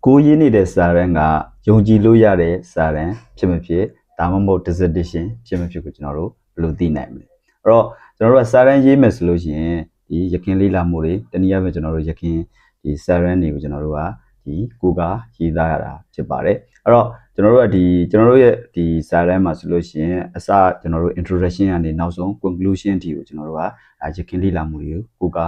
ကိုရင်းနေတဲ့စာရန်ကယုံကြည်လို့ရတဲ့စာရန်ဖြစ်မဖြစ်ဒါမှမဟုတ် dissertation ဖြစ်မဖြစ်ကိုကျွန်တော်တို့ဘယ်လိုသိနိုင်မလဲအဲ့တော့ကျွန်တော်တို့ကစာရန်ရေးမယ်ဆိုလို့ရှိရင်ဒီရခင်လေးလာမှုတွေတနည်းအားဖြင့်ကျွန်တော်တို့ရခင်ဒီစာရန်တွေကိုကျွန်တော်တို့ကဒီကိုကရေးသားရတာဖြစ်ပါတယ်အဲ့တော့ကျွန်တော်တို့ကကျွန်တော်တို့ရဲ့ဒီစာရန်မှာဆိုလို့ရှိရင်အစကျွန်တော်တို့ introduction ကနေနောက်ဆုံး conclusion အထိကိုကျွန်တော်တို့ကရခင်လေးလာမှုတွေကိုက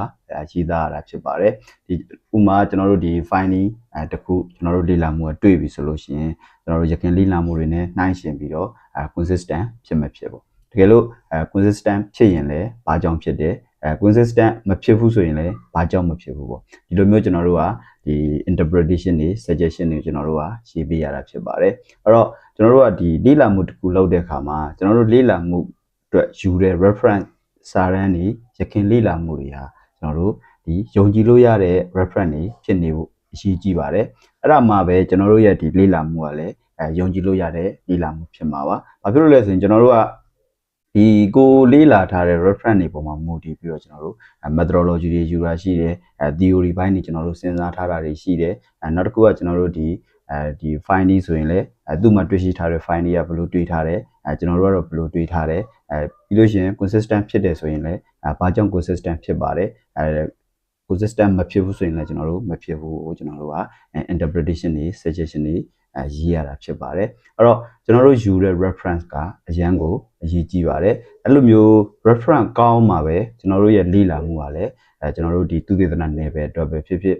ရေးသားရတာဖြစ်ပါတယ်ဒီဥမာကျွန်တော်တို့ဒီ finding တခုကျွန်တော်တို့လေ့လာမှုကတွေ့ပြီဆိုလို့ရှိရင်ကျွန်တော်တို့ရခင်လေ့လာမှုတွေနဲ့နှိုင်းယှဉ်ပြီးတော့consistent ဖြစ်မှာဖြစ်ပေါ့တကယ်လို့consistent ဖြစ်ရင်လည်းဘာကြောင့်ဖြစ်တယ်consistent မဖြစ်ဘူးဆိုရင်လည်းဘာကြောင့်မဖြစ်ဘူးပေါ့ဒီလိုမျိုးကျွန်တော်တို့ကဒီ interpretation တွေ suggestion တွေကျွန်တော်တို့ကရေးပေးရတာဖြစ်ပါတယ်အဲ့တော့ကျွန်တော်တို့ကဒီလေ့လာမှုတစ်ခုလုပ်တဲ့အခါမှာကျွန်တော်တို့လေ့လာမှုအတွက်ယူတဲ့ reference စာရန်တွေရခင်လေ့လာမှုတွေဟာကျွန်တော်တို့ဒီယုံကြည်လို့ရတဲ့ reference တွေဖြစ်နေဖို့အရေးကြီးပါတယ်အဲ့ဒါမှပဲကျွန်တော်တို့ရဲ့ဒီလေ့လာမှုကလည်းယုံကြည်လို့ရတဲ့လေ့လာမှုဖြစ်မှာပါဘာဖြစ်လို့လဲဆိုရင်ကျွန်တော်တို့ကဒီကိုလေ့လာထားတဲ့ reference တွေပေါ်မှာမူတည်ပြီးတော့ကျွန်တော်တို့ methodology တွေယူတာရှိတယ်theory ဘိုင်းတွေကျွန်တော်တို့စဉ်းစားထားတာတွေရှိတယ်နောက်တစ်ခုကကျွန်တော်တို့ဒီ finding ဆိုရင်လည်းသူ့မှာတွေ့ရှိထားတဲ့ finding ကဘယ်လိုတွေ့ထားတယ်ကျွန်တော်တို့ကတော့ဘယ်လိုတွေ့ထားတယ်ပြီးလို့ရှိရင် consistent ဖြစ်တယ်ဆိုရင်လည်းဘာကြောင့် consistent ဖြစ်ပါတယ်consistent မဖြစ်ဘူးဆိုရင်လည်းကျွန်တော်တို့မဖြစ်ဘူးကိုကျွန်တော်တို့က interpretation တွေ suggestion တွေရေးရတာဖြစ်ပါတယ်အဲ့တော့ကျွန်တော်တို့ယူတဲ့ reference ကအရန်ကိုအရေးကြီးပါတယ်အဲ့လိုမျိုး reference ကောင်းမှာပဲကျွန်တော်တို့ရဲ့လေ့လာမှုကလည်းကျွန်တော်တို့ဒီသုတေသနနယ်ပယ်အတွက်ပဲဖြစ်ဖြစ်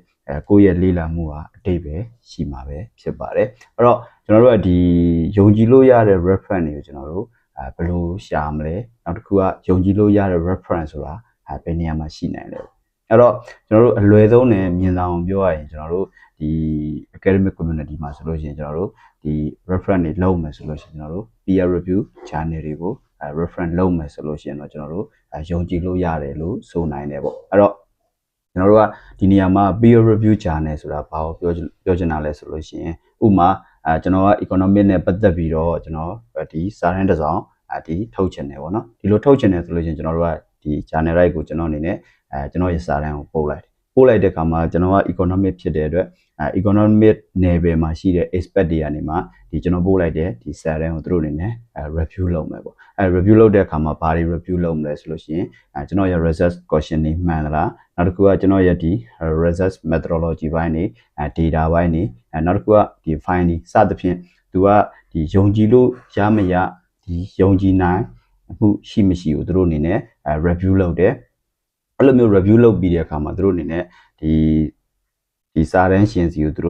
ကိုယ့်ရဲ့လေ့လာမှုကအတိတ်ပဲရှိမှာပဲဖြစ်ပါတယ်အဲ့တော့ကျွန်တော်တို့ကဒီယုံကြည်လို့ရတဲ့ reference တွေကိုကျွန်တော်တို့ဘယ်လိုရှာမလဲနောက်တစ်ခုကယုံကြည်လို့ရတဲ့ reference ဆိုတာဘယ်နေရာမှာရှိနိုင်လဲအဲ့တော့ကျွန်တော်တို့အလွယ်ဆုံးနဲ့မြင်သာအောင်ပြောရရင်ကျွန်တော်တို့ဒီ academic community မှာဆိုလို့ရှိရင်ကျွန်တော်တို့ဒီ reference တွေလုပ်မယ်ဆိုလို့ရှိရင်ကျွန်တော်တို့ peer review journal တွေကိုreference လုပ်မယ်ဆိုလို့ရှိရင်တော့ကျွန်တော်တို့ယုံကြည်လို့ရတယ်လို့ဆိုနိုင်တယ်ပေါ့အဲ့တော့ကျွန်တော်တို့ကဒီနေရာမှာ peer review journal ဆိုတာဘာကိုပြောချင်တာလဲဆိုလို့ရှိရင်ဥပမာကျွန်တော်က economic နဲ့ပတ်သက်ပြီးတော့ကျွန်တော်ဒီစာရင်းတစ်စောင်ဒီထုတ်ချင်တယ်ပေါ့နော်ဒီလိုထုတ်ချင်တယ်ဆိုလို့ရှိရင်ကျွန်တော်တို့ကဒီ channel right ကိုကျွန်တော်အနေနဲ့ကျွန်တော်ရဲ့စာရန်ကိုပို့လိုက်တဲ့အခါမှာကျွန်တော်က economic ဖြစ်တဲ့အတွက်economic နယ်ပယ်မှာရှိတဲ့ expert တွေကနေမှဒီကျွန်တော်ပို့လိုက်တဲ့ဒီစာရန်ကိုသူတို့အနေနဲ့review လုပ်မယ်ပေါ့review လုပ်တဲ့အခါမှာဘာတွေ review လုပ်မလဲဆိုလို့ရှိရင်ကျွန်တော်ရဲ့ research question တွေမှန်သလားနောက်တစ်ခုကကျွန်တော်ရဲ့ဒီ research methodology ဘိုင်းတွေdata ဘိုင်းတွေနောက်တစ်ခုကဒီ finding စသဖြင့်သူကဒီယုံကြည်လို့ရမရဒီယုံကြည်နိုင်မှုရှိမရှိကိုသူတို့အနေနဲ့review လုပ်တယ်အဲ့လိုမျိုး review လုပ်ပြီးတဲ့အခါမှာသူတို့အနေနဲ့ဒီစာရန်ရှင်စီကိုသူတို့